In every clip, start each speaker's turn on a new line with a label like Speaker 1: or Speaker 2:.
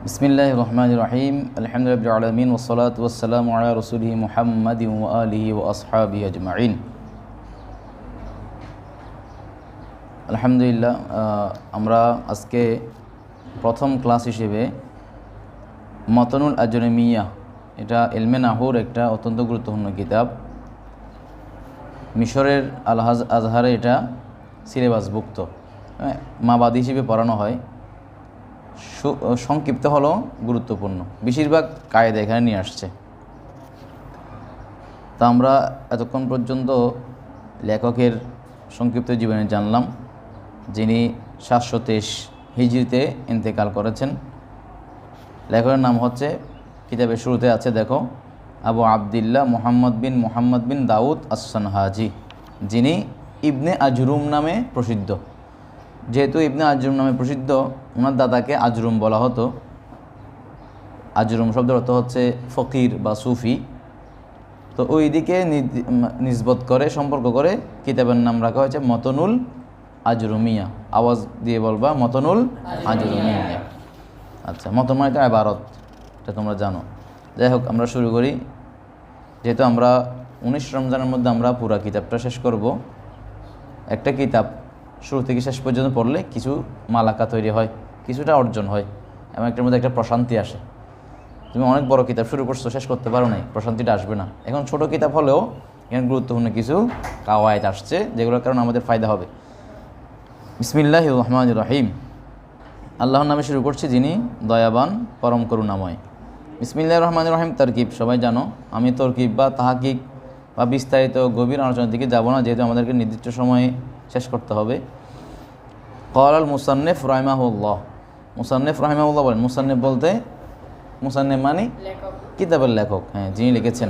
Speaker 1: বিসমিল্লাহির রহমানির রহিম আলহামদুলিল্লাহি রাব্বিল আলামিন ওয়াসসালাতু ওয়াসসালামু আলা রাসূলিহি মুহাম্মাদিন ওয়া আলিহি ওয়া আসহাবিহি আজমাইন। আলহামদুলিল্লাহ, আমরা আজকে প্রথম ক্লাস হিসেবে মাতনুল আজরুমিয়া, এটা ইলমে নাহুর একটা অত্যন্ত গুরুত্বপূর্ণ কিতাব। মিশরের আল আজহারে এটা সিলেবাসভুক্ত, মাবাদি হিসেবে পড়ানো হয়। সংক্ষিপ্ত হলো গুরুত্বপূর্ণ, বেশিরভাগ কায়দা এখানে নিয়ে আসছে। তা আমরা এতক্ষণ পর্যন্ত লেখকের সংক্ষিপ্ত জীবনে জানলাম, যিনি 723 হিজরিতে ইন্তেকাল করেছেন। লেখকের নাম হচ্ছে, কিতাবের শুরুতে আছে দেখো, আবু আবদুল্লাহ মুহাম্মদ বিন দাউদ আস-সানহাজি, যিনি ইবনে আজরুম নামে প্রসিদ্ধ। যেহেতু ইবনে আজরুম নামে প্রসিদ্ধ, ওনার দাদাকে আজরুম বলা হতো। আজরুম শব্দের অর্থ হচ্ছে ফকির বা সুফি। তো ওই দিকে নিসবত করে, সম্পর্ক করে কিতাবের নাম রাখা হয়েছে মাতনুল আজরুমিয়া। আওয়াজ দিয়ে বলবা, মাতনুল আজরুমিয়া। আচ্ছা, মতন মানে তো ইবারত, এটা তোমরা জানো। যাই হোক, আমরা শুরু করি। যেহেতু আমরা 19 রমজানের মধ্যে আমরা পুরা কিতাবটা শেষ করব। একটা কিতাব শুরু থেকে শেষ পর্যন্ত পড়লে কিছু মালাকা তৈরি হয়, কিছুটা অর্জন হয়, এবং একটার মধ্যে একটা প্রশান্তি আসে। তুমি অনেক বড় কিতাব শুরু করছো, শেষ করতে পারো নাই, প্রশান্তিটা আসবে না। এখন ছোট কিতাব হলেও এখানে গুরুত্বপূর্ণ কিছু কাওয়ায়েদ আসছে, যেগুলোর কারণে আমাদের ফায়দা হবে। বিসমিল্লাহির রহমানির রহিম। আল্লাহর নামে শুরু করছি, যিনি দয়াবান পরম করুণাময়। বিসমিল্লাহির রহমানির রহিম। তারকিব সবাই জানো, আমি তরকিব বা তাহাকিক বা বিস্তারিত গভীর আলোচনার দিকে যাব না, যেহেতু আমাদেরকে নির্দিষ্ট সময়ে শেষ করতে হবে। ক্বালাল মুসান্নিফ রাহিমাহুল্লাহ। মুসান্নিফ রাহিমাহুল্লাহ বলেন, মুসান্নিফ বলতে, মুসান্নিফ মানে কিতাবের লেখক, হ্যাঁ, যিনি লিখেছেন।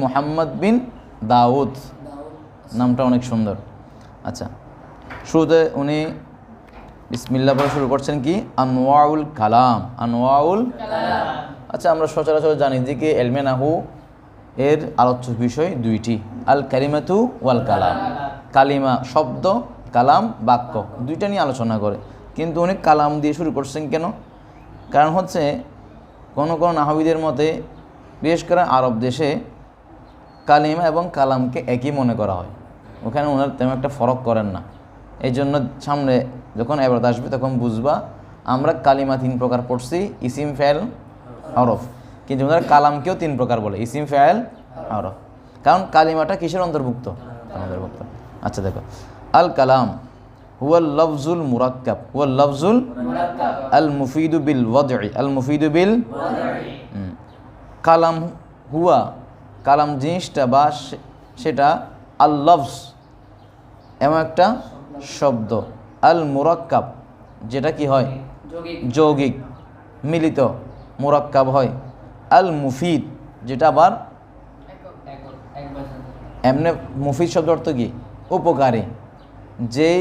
Speaker 1: মুহাম্মদ বিন দাউদ, নামটা অনেক সুন্দর। আচ্ছা, শুরুতে উনি বিসমিল্লাহ বলে শুরু করছেন কি, আনওয়াউল কালাম। আচ্ছা, আমরা সচরাচর জানি যে কি ইলমে নাহু এর আলোচ্য বিষয় দুইটি, আল কালিমাতু ওয়াল কালাম। কালিমা শব্দ, কালাম বাক্য, দুইটা নিয়ে আলোচনা করে। কিন্তু উনি কালাম দিয়ে শুরু করছেন কেন? কারণ হচ্ছে কোনো নাহবিদের মতে, বিশেষ করে আরব দেশে কালিমা এবং কালামকে একই মনে করা হয়। ওখানে ওনার তেমন একটা ফরক করেন না। এই জন্য সামনে যখন এবারত আসবে তখন বুঝবা আমরা কালিমা 3 প্রকার পড়ছি, ইসিম, ফেল, হরফ। কিন্তু ওনারা কালামকেও 3 প্রকার বলে, ইসিম, ফেল, হরফ। কারণ কালিমাটা কিসের অন্তর্ভুক্ত? অন্তর্ভুক্ত। আচ্ছা দেখো, আল কালাম হুয়াল লফজুল মুরাক্কাব, হুয়াল লফজুল আল মুফিদু বিল ওয়াদঈ, আল মুফিদু বিল। কালাম হুয়া, কালাম জিনিসটা বা সেটা, আল লফজ এমন একটা শব্দ, আল মুরাক্কাব যেটা কি হয়, যৌগিক, মিলিত, মুরাক্কাব হয়। আল মুফিদ যেটা আবার এমনি, মুফিদ শব্দ অর্থ কি, উপকারী। যেই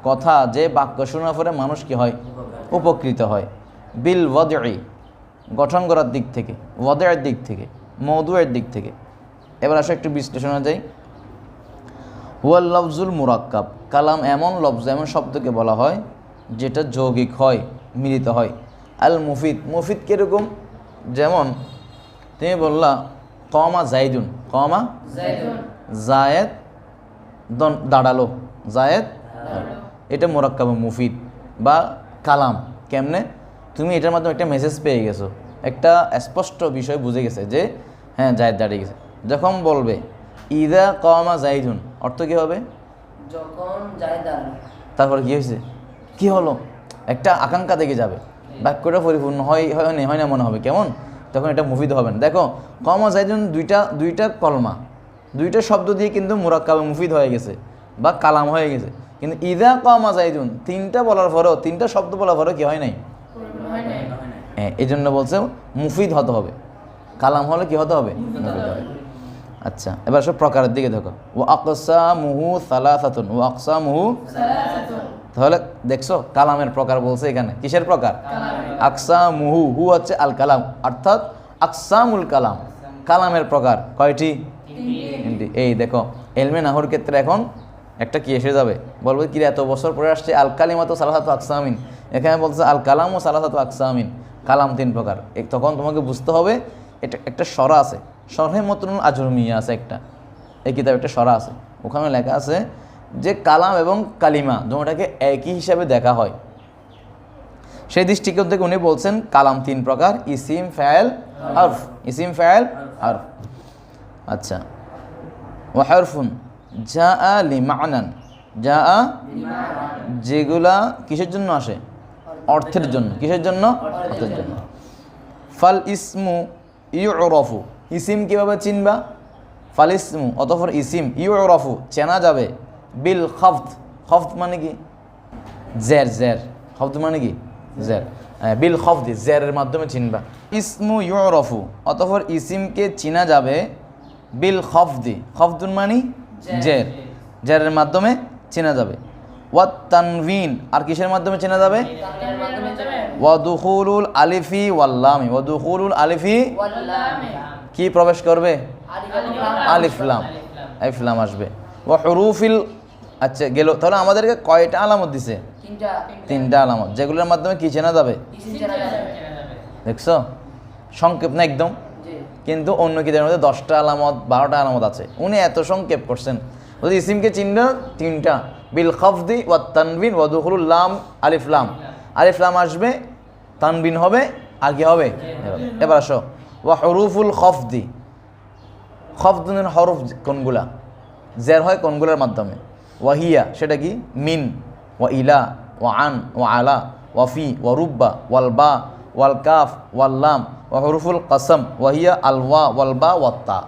Speaker 1: কথা, যে বাক্য শোনার পরে মানুষ কি হয়, উপকৃত হয়। বিল ওয়াদঈ, গঠন করার দিক থেকে, ওয়াদঈর দিক থেকে, মওদুয়ের দিক থেকে। এবার আসো একটু বিশ্লেষণে যাই। হুয়াল লফজুল মুরাক্কাব, কালাম এমন লফজ, এমন শব্দকে বলা হয় যেটা যৌগিক হয়, মিলিত হয়। আল মুফিদ, মুফিদ কীরকম? যেমন তুমি বললা কমা জাইদুন, কমা জায়েদ দাঁড়ালো, জায়েদ, এটা মুরাক্কাব মুফিদ বা কালাম। কেমনে? তুমি এটার মাধ্যমে একটা মেসেজ পেয়ে গেছো, একটা স্পষ্ট বিষয় বুঝে গেছে যে হ্যাঁ জায়েদ দাঁড়িয়ে গেছে। যখন বলবে ইদা কমা জাইদুন, অর্থ কী হবে?
Speaker 2: যখন জায়েদ দাঁড়ালো।
Speaker 1: তারপরে কী হয়েছে, কী হলো, একটা আকাঙ্ক্ষা দেখে যাবে, বাক্যটা পরিপূর্ণ হয় না মনে হবে কেমন, তখন এটা মুফিদ হবে না। দেখো, কমা জাইদুন দুইটা কলমা, দুইটা শব্দ দিয়ে কিন্তু মুরাক্কাবে মুফিদ হয়ে গেছে বা কালাম হয়ে গেছে। কিন্তু ইদা কমা জাইদুন 3টা বলার পরেও, 3টা শব্দ বলার পরেও কি হয় নাই? হ্যাঁ, এই জন্য বলছে মুফিদ হতে হবে। কালাম হলে কি হতে হবে? মুফিদ হবে। আচ্ছা, এবার সব প্রকারের দিকে দেখো। ও আকসামুহু সালাসাতুন, ও আকসামুহু সালাসাতুন। তাহলে দেখছো কালামের প্রকার বলছে এখানে, কিসের প্রকার? আকসামুহু, হু হচ্ছে আল কালাম, অর্থাৎ আকসামুল কালাম, কালামের প্রকার কয়টি? 3টি। এই দেখো, ইলমে নাহর ক্ষেত্রে এখন একটা কি এসে যাবে, বলবে কি এত বছর পরে আসছে আল কালিমাতু সালাসাতু আকসামিন, এখানে বলছে আল কালাম ও সালাসাতু আকসামিন, কালাম 3 প্রকার। তখন তোমাকে বুঝতে হবে এটা একটা সরা আছে, শরহে মতনুল আজরুমিয়া আছে একটা, এই কিতাবে একটা সরা আছে, ওখানে লেখা আছে যে কালাম এবং কালিমা দুটোটাকে একই হিসাবে দেখা হয়। সেই দৃষ্টিকোণ থেকে উনি বলছেন কালাম 3 প্রকার, ইসিম, ফাইল, হরফ। ইসিম, ফাইল, হরফ। আচ্ছা, ওয়া হরফুন জাআ লিমানান, জাআ যেগুলা কিসের জন্য আসে? অর্থের জন্য। কিসের জন্য? অর্থের জন্য। ফাল ইসমু ইউরফু, ইসিম কিভাবে চিনবা? ফাল ইসমু অতঃপর ইসিম ইউরফু চেনা যাবে বিল খফদ, খফদ মানে কি? জের, জের। খফদ মানে কি? জের। বিল খফদি, জেরের মাধ্যমে চিনবা। ইসমু ইউরফু অতঃপর ইসিমকে চিনা যাবে বিল খফদি, খফদুন মানে জের, জেরের মাধ্যমে চেনা যাবে। ওয়াত তানভিন, আর কিসের মাধ্যমে চেনা যাবে? ওয়া দুখুলুল আলিফি ওয়াল লামি, ওয়া দুখুলুল আলিফি কি প্রবেশ করবে? আলিফ লাম, আলিফ লাম আসবে। ওয়া হুরুফিল, আচ্ছা গেল। তাহলে আমাদেরকে কয়টা আলামত দিছে? 3টা আলামত, যেগুলোর মাধ্যমে কি চেনা যাবে? দেখছো, সংক্ষেপ না একদম, কিন্তু অন্য কিতাবের মধ্যে 10টা আলামত 12টা আলামত আছে, উনি এত সংক্ষেপ করছেন। যদি ইসিমকে চিনবা 3টা, বিল খফদি ওয়াত তানবিন ওয়া দুখুলুল লাম, আলিফ লাম। আলিফ লাম আসবে, তানবিন হবে, আগে হবে। এবার আসো, ওয়া হুরুফুল খফদি, খফদুনের হরফ কোনগুলা? জের হয় কোনগুলার মাধ্যমে? ওয়াহিয়া, সেটা কি? মিন, ওয়া ইলা, ওয়া আন, ওয়া আলা, ওয়া ফি, ওয়া রুব্বা, ওয়াল বা, ওয়াল কাফ, ওয়াল লাম, ওয়া হুরুফুল কসম, ওয়াহিয়া আল ওয়া, ওয়াল বা, ওয়াত তা।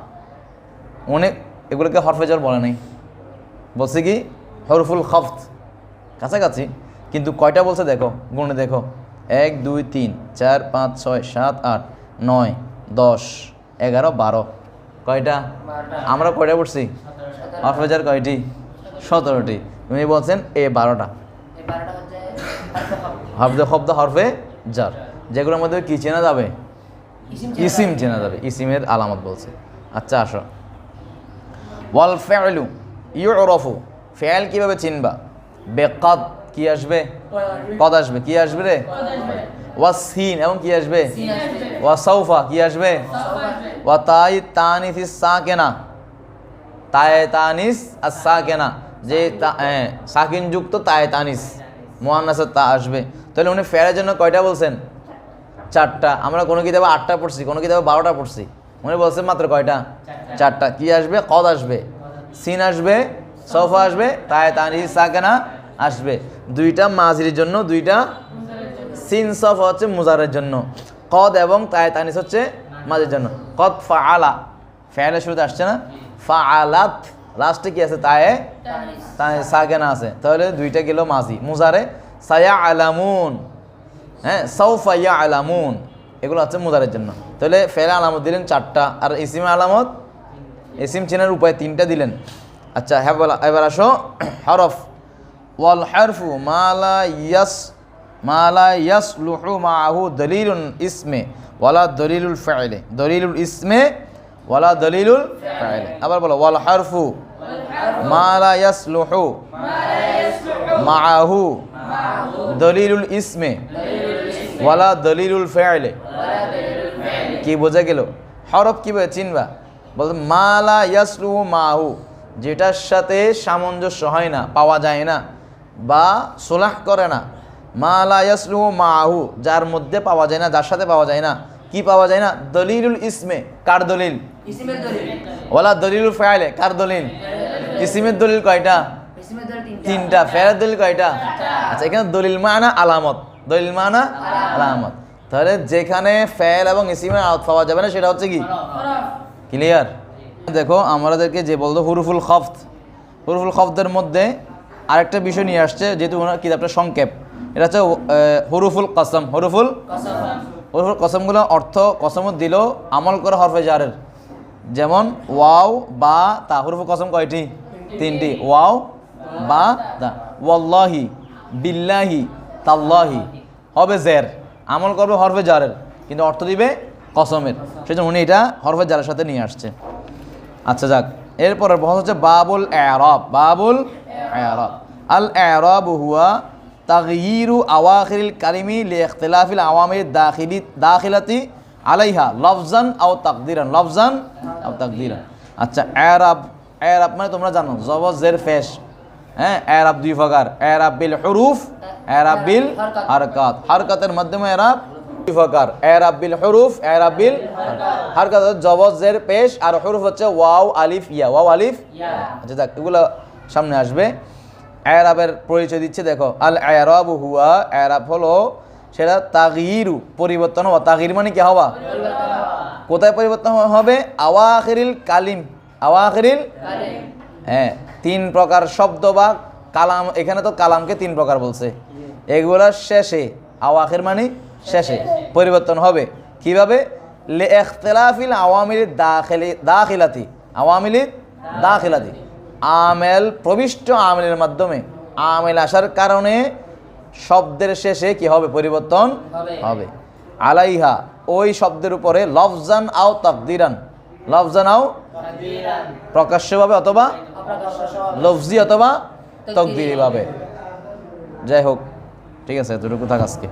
Speaker 1: অনেক এগুলোকে হরফে জর বলে নাই, বলছে কি হরফুল খফদ, কাছাকাছি। কিন্তু কয়টা বলছে দেখো, গুণে দেখো, 1 2 3 4 5 6 7 8 9 10 11 12। কয়টা? আমরা কয়টা পড়ছি? হরফে জর কয়টি? 17টি। উনি বলছেন এ 12টা হরফে খফদ, হরফে জর, যেগুলোর মধ্যে কি চেনা যাবে? ইসিম চেনা যাবে, ইসিমের আলামত বলছে। আচ্ছা আসো, ওয়াল ফাইলু ইউরফু, ফাইল কিভাবে চিনবা? বেকদ, কি আসবে? কদ আসবে। কি আসবে রে? ওয়া সিন, এবং কি আসবে? ওয়া সাউফা, কি আসবে? ওয়া তাই তানিস সাকিনা, তায়ে তানিস আর সাকিনা, যে সাকিন যুক্ত তায়ে তানিস মুয়ান্নাসের তা আসবে। তাহলে উনি ফাইলের জন্য কয়টা বলছেন? 4টা। আমরা কোনো কিতাবে 8টা পড়ছি, কোনো কিতাবে 12টা পড়ছি, উনি বলছেন মাত্র কয়টা? 4টা। কি আসবে? কদ আসবে, সিন আসবে, সফা আসবে, তায়ে তানিস সাকিনা আসবে। 2টা মাজির জন্য, 2টা সিন সফা হচ্ছে মুজারের জন্য, কদ এবং তায়ে তানিস হচ্ছে মাজির জন্য। কদ ফাআলা, ফাইলের শুরুতে আসছে না? ফাআলাত, লাস্টে কি আছে? তায়ে তানিস সাকিনা আছে। তাহলে 2টা গেল মাজি। মুজারে সায়া আলামুন, হ্যাঁ, সাউফা ইয়ালামুন, এগুলো হচ্ছে মুজারের জন্য। তাহলে ফাইল আলামত দিলেন 4টা, আর ইসিম আলামত, ইসিম চেনার উপায় 3টা দিলেন। আচ্ছা হ্যাঁ, এবার আসো হরফ। ওয়াল হরফু মা লা ইয়াসলুহু মাআহু দলিলুন ইসমে ওয়ালা দলিলুল ফাইলে, দলিলুল ইসমে ওয়ালা দলিলুল ফাইলে। আবার বলো, ওয়াল হরফু মা লা ইয়াসলুহু মাআহু দলিলুল ইসমে ওয়ালা দলিলুল ফাইলে। কি বোঝা গেল? হরফ কিভাবে চিনবা? বলতে মা লা ইয়াসলুহু মাআহু, যেটার সাথে সামঞ্জস্য হয় না, পাওয়া যায় না, বা সুলাহ করে না। মা লা ইয়াসলুহু মাআহু, যার মধ্যে পাওয়া যায় না, যার সাথে পাওয়া যায় না। কি পাওয়া যায় না? দলিলুল ইসমে, কার দলিল? ইসিমের দলিল। ওয়ালা দলিলুল ফাইলে, কার দলিল? ইসিমের দলিল কয়টা? ইসিমের দলিল 3টা। ফাইলের দলিল কয়টা? আচ্ছা, এখানে দলিল মানা আলামত, দলিল মানা আলামত। তাহলে যেখানে ফাইল এবং ইসিমের আলামত পাওয়া যাবে না, সেটা হচ্ছে কি? ক্লিয়ার? দেখো আমাদেরকে যে বলতো হুরুফুল খফদ, হুরুফুল খফদের মধ্যে আরেকটা বিষয় নিয়ে আসছে, যেহেতু ওনার কিতাবটা সংক্ষেপ। এটা হচ্ছে হুরুফুল কসম। হুরুফুল কসমগুলো অর্থ, কসম দিল আমল করে হরফে জারের, যেমন ওয়াও, বা, তা। হুরুফুল কসম কয়টি? 3টি। ওয়াও, বা, তা। ওয়াল্লাহি, বিল্লাহি, তাল্লাহি হবে জের, আমল করবে হরফে জারের, কিন্তু অর্থ দিবে কসমের। সেজন্য উনি এটা হরফে জারের সাথে নিয়ে আসছে। আচ্ছা যাক, এরপরে বলা হচ্ছে বাবুল এরাব। বাবুল এরাব, আল এরাব হুয়া তাগয়িরু আওয়াখিরিল কালিমি লিইখতিলাফিল আওয়ামির দাখিলাতি আলাইহা লফজান আও তাকদিরান, লফজান আও তাকদিরান। আচ্ছা, এরাব, এরাব মানে তোমরা জানো জবর জের পেশ। হ্যাঁ, এরাব দুই প্রকার, এরাব বিল হুরুফ, এরাব বিল হারকাত। হারকাতের মাধ্যমে এরাব দুই প্রকার, এরাব বিল হুরুফ, এরাব বিল হারকাত। জবর জের পেশ আর হুরুফ হচ্ছে ওয়াও আলিফ ইয়া, ওয়াও আলিফ ইয়া। আচ্ছা যাক, এগুলো সামনে আসবে। এরাবের পরিচয় দিচ্ছে দেখো, আল এরাবু হুয়া, এরাব হলো সেটা তাগয়িরু পরিবর্তন হওয়া। তাগয়ির মানে কি হওয়া? কোথায় পরিবর্তন হবে? আওয়াখিরিল কালিম, আওয়াখিরিল, হ্যাঁ, তিন প্রকার শব্দ বা কালাম। এখানে তো কালামকে তিন প্রকার বলছে, এগুলোর শেষে, আওয়াখির মানে শেষে পরিবর্তন হবে। কিভাবে? লিইখতিলাফিল আওয়ামিল দাখিলাতি, আওয়ামিল দাখিলাতি, আমেল প্রবিষ্ট আমেলের মাধ্যমে, আমেল আসার কারণে শব্দের শেষে কি হবে? পরিবর্তন হবে। আলাইহা, ওই শব্দের উপরে লফজান আও তাকদিরান, লফজান আও প্রকাশ্যভাবে অথবা লফজি অথবা তকদিরিভাবে। যাই হোক, ঠিক আছে, এতটুকু থাক আজকে।